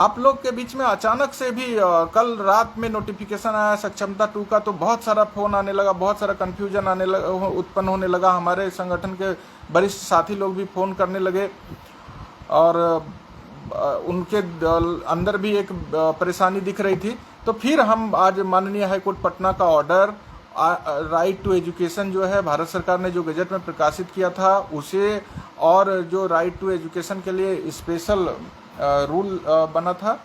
आप लोग के बीच में अचानक से भी कल रात में नोटिफिकेशन आया सक्षमता 2 का, तो बहुत सारा फोन आने लगा, बहुत सारा कंफ्यूजन आने लगा, उत्पन्न होने लगा। हमारे संगठन के वरिष्ठ साथी लोग भी फोन करने लगे और उनके अंदर भी एक परेशानी दिख रही थी। तो फिर हम आज माननीय हाईकोर्ट पटना का ऑर्डर राइट टू एजुकेशन जो है भारत सरकार ने जो गजट में प्रकाशित किया था उसे, और जो राइट टू एजुकेशन के लिए स्पेशल रूल बना था,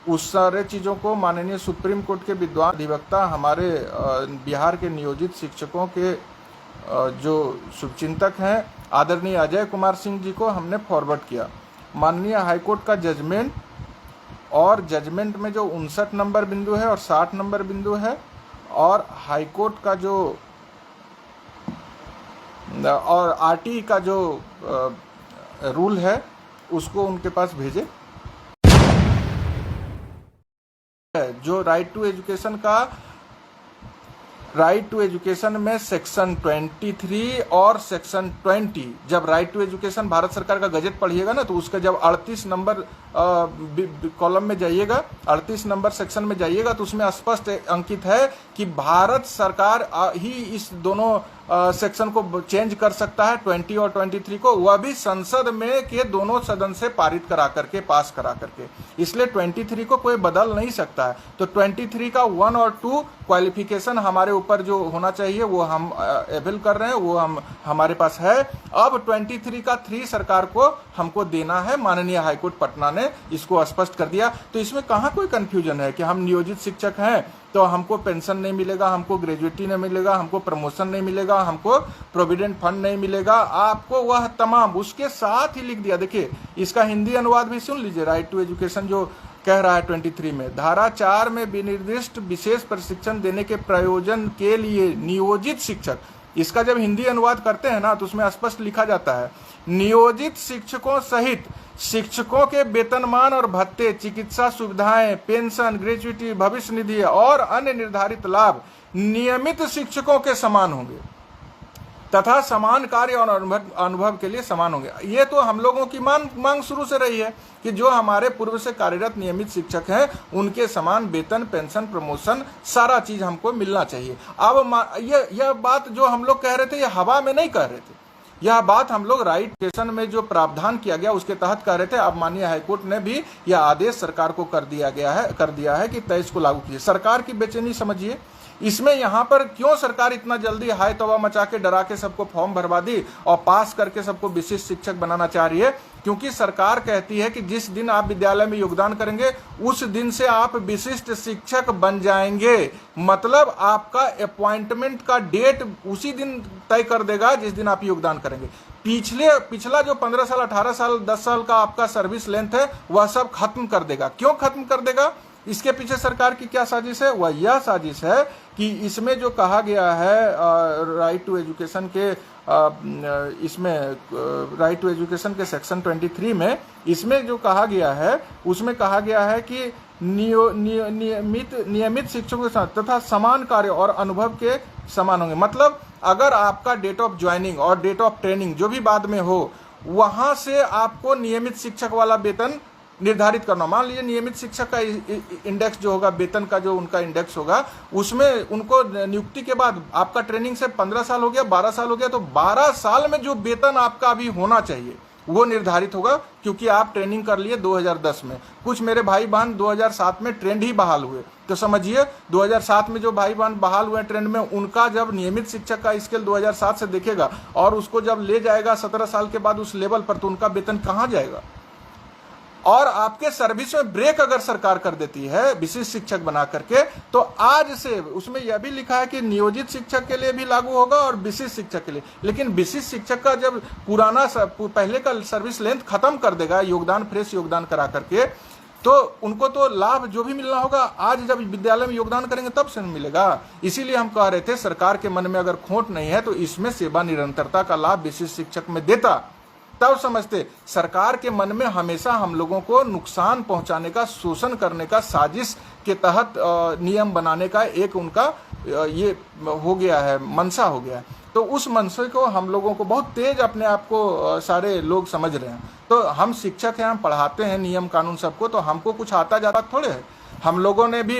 उस सारे चीज़ों को माननीय सुप्रीम कोर्ट के विद्वान अधिवक्ता हमारे बिहार के नियोजित शिक्षकों के जो शुभचिंतक हैं आदरणीय अजय कुमार सिंह जी को हमने फॉरवर्ड किया। माननीय हाईकोर्ट का जजमेंट, और जजमेंट में जो 59 नंबर बिंदु है और 60 नंबर बिंदु है, और हाईकोर्ट का जो और आरटीई का जो रूल है उसको उनके पास भेजे। जो राइट टू एजुकेशन का, राइट टू एजुकेशन में सेक्शन 23 और सेक्शन 20, जब राइट टू एजुकेशन भारत सरकार का गजट पढ़िएगा ना, तो उसका जब 38 नंबर कॉलम में जाइएगा, 38 नंबर सेक्शन में जाइएगा, तो उसमें स्पष्ट अंकित है कि भारत सरकार ही इस दोनों सेक्शन को चेंज कर सकता है, 20 और 23 को, वह भी संसद में के दोनों सदन से पारित करा करके, पास करा करके। इसलिए 23 को कोई बदल नहीं सकता है। तो 23 का 1 और 2 क्वालिफिकेशन हमारे ऊपर जो होना चाहिए वो हम अवेल कर रहे हैं, वो हमारे पास है। अब 23 का 3 सरकार को हमको देना है। माननीय हाईकोर्ट पटना ने इसको स्पष्ट कर दिया। तो इसमें कहाँ कोई कंफ्यूजन है कि हम नियोजित शिक्षक हैं तो हमको पेंशन नहीं मिलेगा, हमको ग्रेजुएटी नहीं मिलेगा, हमको प्रमोशन नहीं मिलेगा, हमको प्रोविडेंट फंड नहीं मिलेगा। आपको वह तमाम उसके साथ ही लिख दिया। देखिए इसका हिंदी अनुवाद भी सुन लीजिए। राइट टू एजुकेशन जो कह रहा है 23 में, धारा 4 में विनिर्दिष्ट विशेष प्रशिक्षण देने के प्रयोजन के लिए नियोजित शिक्षक, इसका जब हिंदी अनुवाद करते हैं ना तो उसमें स्पष्ट लिखा जाता है, नियोजित शिक्षकों सहित शिक्षकों के वेतनमान और भत्ते, चिकित्सा सुविधाएं, पेंशन, ग्रेजुएटी, भविष्य निधि और अन्य निर्धारित लाभ नियमित शिक्षकों के समान होंगे तथा समान कार्य और अनुभव के लिए समान होंगे। ये तो हम लोगों की मांग शुरू से रही है कि जो हमारे पूर्व से कार्यरत नियमित शिक्षक हैं उनके समान वेतन, पेंशन, प्रमोशन, सारा चीज हमको मिलना चाहिए। अब यह बात जो हम लोग कह रहे थे, यह हवा में नहीं कह रहे थे, यह बात हम लोग राइट सेशन में जो प्रावधान किया गया उसके तहत कह रहे थे। अब माननीय हाईकोर्ट ने भी यह आदेश सरकार को कर दिया है कि 23 को लागू कीजिए। सरकार की बेचैनी समझिए। इसमें यहाँ पर क्यों सरकार इतना जल्दी हाय तौबा मचा के डरा के सबको फॉर्म भरवा दी और पास करके सबको विशिष्ट शिक्षक बनाना चाह रही है? क्योंकि सरकार कहती है कि जिस दिन आप विद्यालय में योगदान करेंगे उस दिन से आप विशिष्ट शिक्षक बन जाएंगे। मतलब आपका अपॉइंटमेंट का डेट उसी दिन तय कर देगा जिस दिन आप योगदान करेंगे। पिछला जो 15 साल, 18 साल, 10 साल का आपका सर्विस लेंथ है वह सब खत्म कर देगा। क्यों खत्म कर देगा? इसके पीछे सरकार की क्या साजिश है? वह यह साजिश है कि इसमें जो कहा गया है राइट टू एजुकेशन के इसमें राइट टू एजुकेशन के सेक्शन 23 में, इसमें जो कहा गया है उसमें कहा गया है कि नियमित शिक्षकों के साथ तथा समान कार्य और अनुभव के समान होंगे। मतलब अगर आपका डेट ऑफ ज्वाइनिंग और डेट ऑफ ट्रेनिंग जो भी बाद में हो, वहां से आपको नियमित शिक्षक वाला वेतन निर्धारित करना। मान लीजिए नियमित शिक्षक का इंडेक्स जो होगा, वेतन का जो उनका इंडेक्स होगा, उसमें उनको नियुक्ति के बाद आपका ट्रेनिंग से 15 साल हो गया, 12 साल हो गया, तो 12 साल में जो वेतन आपका अभी होना चाहिए वो निर्धारित होगा। क्योंकि आप ट्रेनिंग कर लिए 2010 में, कुछ मेरे भाई बहन 2007 में ट्रेंड ही बहाल हुए, तो समझिए 2007 में जो भाई बहन बहाल हुए ट्रेंड में, उनका जब नियमित शिक्षक का स्केल 2007 से देखेगा और उसको जब ले जाएगा 17 साल के बाद उस लेवल पर, तो उनका वेतन कहाँ जाएगा? और आपके सर्विस में ब्रेक अगर सरकार कर देती है विशिष्ट शिक्षक बना करके, तो आज से उसमें यह भी लिखा है कि नियोजित शिक्षक के लिए भी लागू होगा और विशिष्ट शिक्षक के लिए। लेकिन विशिष्ट शिक्षक का जब पहले का सर्विस लेंथ खत्म कर देगा योगदान, फ्रेश योगदान करा करके, तो उनको तो लाभ जो भी मिलना होगा आज जब विद्यालय में योगदान करेंगे तब से मिलेगा। इसीलिए हम कह रहे थे सरकार के मन में अगर खोट नहीं है तो इसमें सेवा निरंतरता का लाभ विशिष्ट शिक्षक में देता, तब समझते। सरकार के मन में हमेशा हम लोगों को नुकसान पहुंचाने का, शोषण करने का, साजिश के तहत नियम बनाने का एक उनका ये हो गया है, मंशा हो गया है। तो उस मंशे को हम लोगों को बहुत तेज अपने आप को सारे लोग समझ रहे हैं। तो हम शिक्षक हैं, हम पढ़ाते हैं नियम कानून सबको, तो हमको कुछ आता जाता थोड़े है। हम लोगों ने भी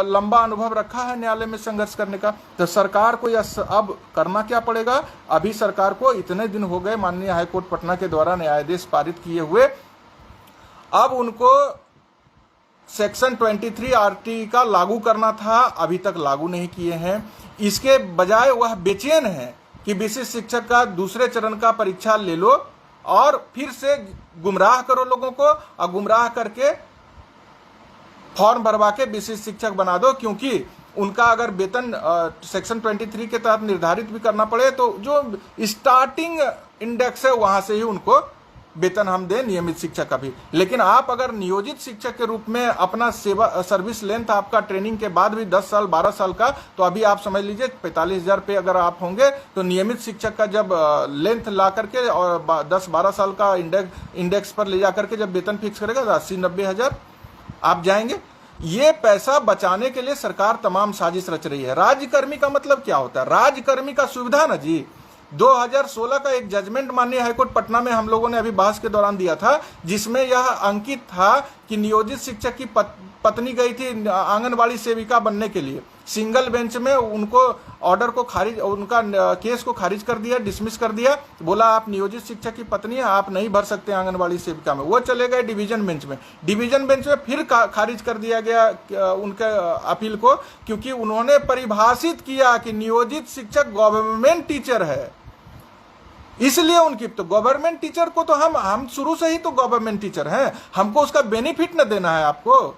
लंबा अनुभव रखा है न्यायालय में संघर्ष करने का। तो सरकार को यह अब करना क्या पड़ेगा? अभी सरकार को इतने दिन हो गए माननीय हाईकोर्ट पटना के द्वारा न्यायाधीश पारित किए हुए, अब उनको सेक्शन 23 आरटी का लागू करना था, अभी तक लागू नहीं किए हैं। इसके बजाय वह बेचैन है कि विशिष्ट शिक्षक का दूसरे चरण का परीक्षा ले लो और फिर से गुमराह करो लोगों को, और गुमराह करके फॉर्म भरवा के विशिष्ट शिक्षक बना दो। क्योंकि उनका अगर वेतन सेक्शन 23 के तहत निर्धारित भी करना पड़े तो जो स्टार्टिंग इंडेक्स है वहां से ही उनको वेतन हम दें, नियमित शिक्षक का भी। लेकिन आप अगर नियोजित शिक्षक के रूप में अपना सेवा सर्विस लेंथ आपका ट्रेनिंग के बाद भी 10 साल 12 साल का, तो अभी आप समझ लीजिए 45,000 पे अगर आप होंगे, तो नियमित शिक्षक का जब लेंथ ला करके और 10-12 साल का इंडेक्स पर ले जा करके जब वेतन फिक्स करेगा तो 80-90 हजार आप जाएंगे। ये पैसा बचाने के लिए सरकार तमाम साजिश रच रही है। राज्यकर्मी का मतलब क्या होता है? राज्यकर्मी का सुविधा ना जी, 2016 का एक जजमेंट माननीय हाईकोर्ट पटना में हम लोगों ने अभी बहस के दौरान दिया था, जिसमें यह अंकित था कि नियोजित शिक्षक की पत्नी गई थी आंगनबाड़ी सेविका बनने के लिए। सिंगल बेंच में उनको ऑर्डर को खारिज, उनका केस को खारिज कर दिया, डिसमिस कर दिया। बोला आप नियोजित शिक्षक की पत्नी है, आप नहीं भर सकते आंगनबाड़ी सेविका में। वो चले गए डिवीजन बेंच में। डिवीजन बेंच में फिर खारिज कर दिया गया उनके अपील को, क्योंकि उन्होंने परिभाषित किया कि नियोजित शिक्षक गवर्नमेंट टीचर है, इसलिए उनकी। तो गवर्नमेंट टीचर को तो हम शुरू से ही तो गवर्नमेंट टीचर हैं, हमको उसका बेनिफिट न देना है आपको।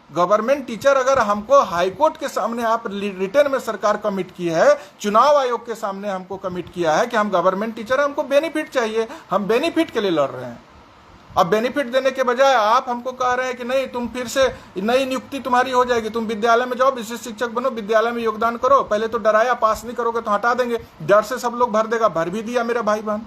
गवर्नमेंट टीचर अगर हमको हाईकोर्ट के सामने आप रिटर्न में सरकार कमिट की है, चुनाव आयोग के सामने हमको कमिट किया है कि हम गवर्नमेंट टीचर हैं, हमको बेनिफिट चाहिए, हम बेनिफिट के लिए लड़ रहे हैं। अब बेनिफिट देने के बजाय आप हमको कह रहे हैं कि नहीं, तुम फिर से नई नियुक्ति तुम्हारी हो जाएगी, तुम विद्यालय में जाओ, विशिष्ट शिक्षक बनो, विद्यालय में योगदान करो। पहले तो डराया, पास नहीं करोगे तो हटा देंगे, डर से सब लोग भर देगा, भर भी दिया मेरे भाई बहन।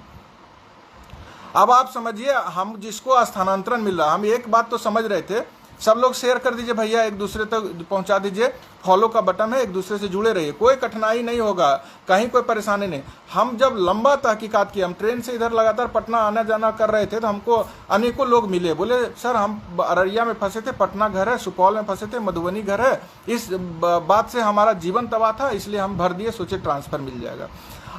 अब आप समझिए, हम जिसको स्थानांतरण मिल रहा, हम एक बात तो समझ रहे थे, सब लोग शेयर कर दीजिए भैया, एक दूसरे तक पहुंचा दीजिए, फॉलो का बटन है, एक दूसरे से जुड़े रहिए, कोई कठिनाई नहीं होगा, कहीं कोई परेशानी नहीं। हम जब लंबा तहकीकात किए, हम ट्रेन से इधर लगातार पटना आना जाना कर रहे थे, तो हमको अनेकों लोग मिले, बोले सर हम अररिया में फंसे थे, पटना घर है, सुपौल में फंसे थे, मधुबनी घर है, इस बात से हमारा जीवन तबाह था, इसलिए हम भर दिए, सोचे ट्रांसफर मिल जाएगा।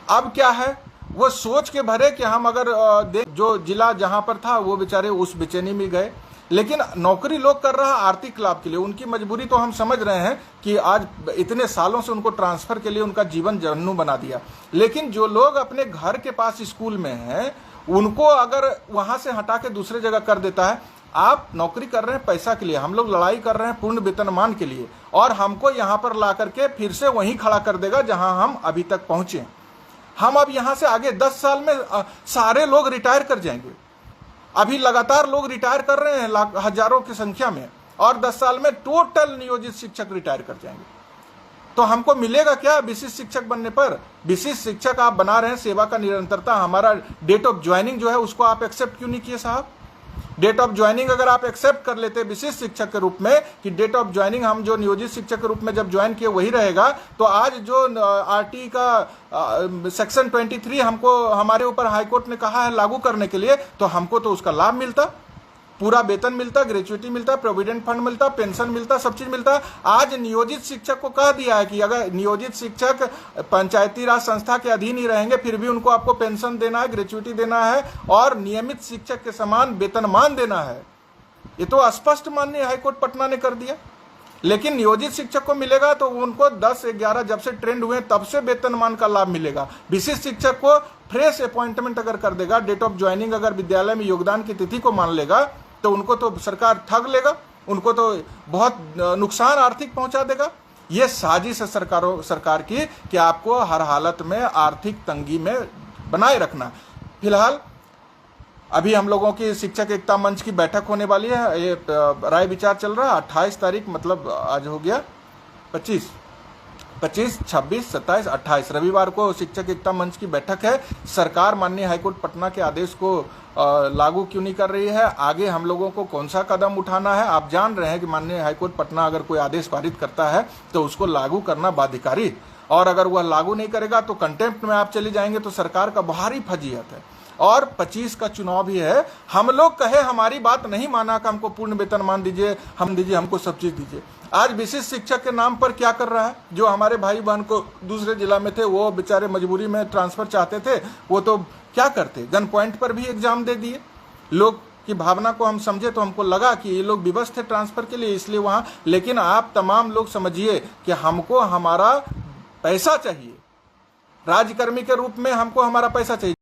अब क्या है, वो सोच के भरे कि हम अगर जो जिला जहां पर था वो बेचारे उस बेचैनी में गए। लेकिन नौकरी लोग कर रहा आर्थिक लाभ के लिए, उनकी मजबूरी तो हम समझ रहे हैं कि आज इतने सालों से उनको ट्रांसफर के लिए उनका जीवन जहन्नुम बना दिया। लेकिन जो लोग अपने घर के पास स्कूल में हैं, उनको अगर वहां से हटा के दूसरे जगह कर देता है। आप नौकरी कर रहे हैं पैसा के लिए, हम लोग लड़ाई कर रहे हैं पूर्ण वेतनमान के लिए, और हमको यहाँ पर ला करके फिर से वहीं खड़ा कर देगा जहां हम अभी तक पहुंचे। हम अब यहां से आगे 10 साल में सारे लोग रिटायर कर जाएंगे। अभी लगातार लोग रिटायर कर रहे हैं हजारों की संख्या में, और 10 साल में टोटल नियोजित शिक्षक रिटायर कर जाएंगे। तो हमको मिलेगा क्या विशिष्ट शिक्षक बनने पर? विशिष्ट शिक्षक आप बना रहे हैं, सेवा का निरंतरता, हमारा डेट ऑफ ज्वाइनिंग जो है उसको आप एक्सेप्ट क्यों नहीं किए साहब? डेट ऑफ ज्वाइनिंग अगर आप एक्सेप्ट कर लेते विशिष्ट शिक्षक के रूप में कि डेट ऑफ ज्वाइनिंग हम जो नियोजित शिक्षक के रूप में जब ज्वाइन किए वही रहेगा, तो आज जो आरटी का सेक्शन 23 हमको हमारे ऊपर हाईकोर्ट ने कहा है लागू करने के लिए, तो हमको तो उसका लाभ मिलता, पूरा वेतन मिलता, ग्रेच्युटी मिलता, प्रोविडेंट फंड मिलता, पेंशन मिलता, सब चीज मिलता। आज नियोजित शिक्षक को कह दिया है कि अगर नियोजित शिक्षक पंचायती राज संस्था के अधीन ही रहेंगे, फिर भी उनको आपको पेंशन देना है, ग्रेच्युटी देना है, और नियमित शिक्षक के समान वेतनमान देना है। ये तो स्पष्ट माननीय हाईकोर्ट पटना ने कर दिया। लेकिन नियोजित शिक्षक को मिलेगा तो उनको 10-11 जब से ट्रेंड हुए तब से वेतनमान का लाभ मिलेगा। विशिष्ट शिक्षक को फ्रेश अपॉइंटमेंट अगर कर देगा, डेट ऑफ ज्वाइनिंग अगर विद्यालय में योगदान की तिथि को मान लेगा, तो उनको तो सरकार ठग लेगा, उनको तो बहुत नुकसान आर्थिक पहुंचा देगा। ये साजिश है सरकार की कि आपको हर हालत में आर्थिक तंगी में बनाए रखना। फिलहाल अभी हम लोगों की शिक्षक एकता मंच की बैठक होने वाली है, ये राय विचार चल रहा है। 28 तारीख, मतलब आज हो गया 25, 26, 27, 28 रविवार को शिक्षक एकता मंच की बैठक है। सरकार माननीय हाईकोर्ट पटना के आदेश को लागू क्यों नहीं कर रही है, आगे हम लोगों को कौन सा कदम उठाना है। आप जान रहे हैं कि माननीय हाईकोर्ट पटना अगर कोई आदेश पारित करता है तो उसको लागू करना बाध्यकारी। और अगर वह लागू नहीं करेगा तो कंटेम्प्ट में आप चले जाएंगे, तो सरकार का भारी फजीहत है। और 25 का चुनाव भी है, हम लोग कहे हमारी बात नहीं माना कि हमको पूर्ण वेतनमान दीजिए, हम दीजिए, हमको सब चीज दीजिए। आज विशिष्ट शिक्षक के नाम पर क्या कर रहा है, जो हमारे भाई बहन को दूसरे जिला में थे, वो बेचारे मजबूरी में ट्रांसफर चाहते थे, वो तो क्या करते, गन पॉइंट पर भी एग्जाम दे दिए। लोग की भावना को हम समझे तो हमको लगा कि ये लोग विवश थे ट्रांसफर के लिए, इसलिए वहां, लेकिन आप तमाम लोग समझिए कि हमको हमारा पैसा चाहिए, राज्यकर्मी के रूप में हमको हमारा पैसा चाहिए।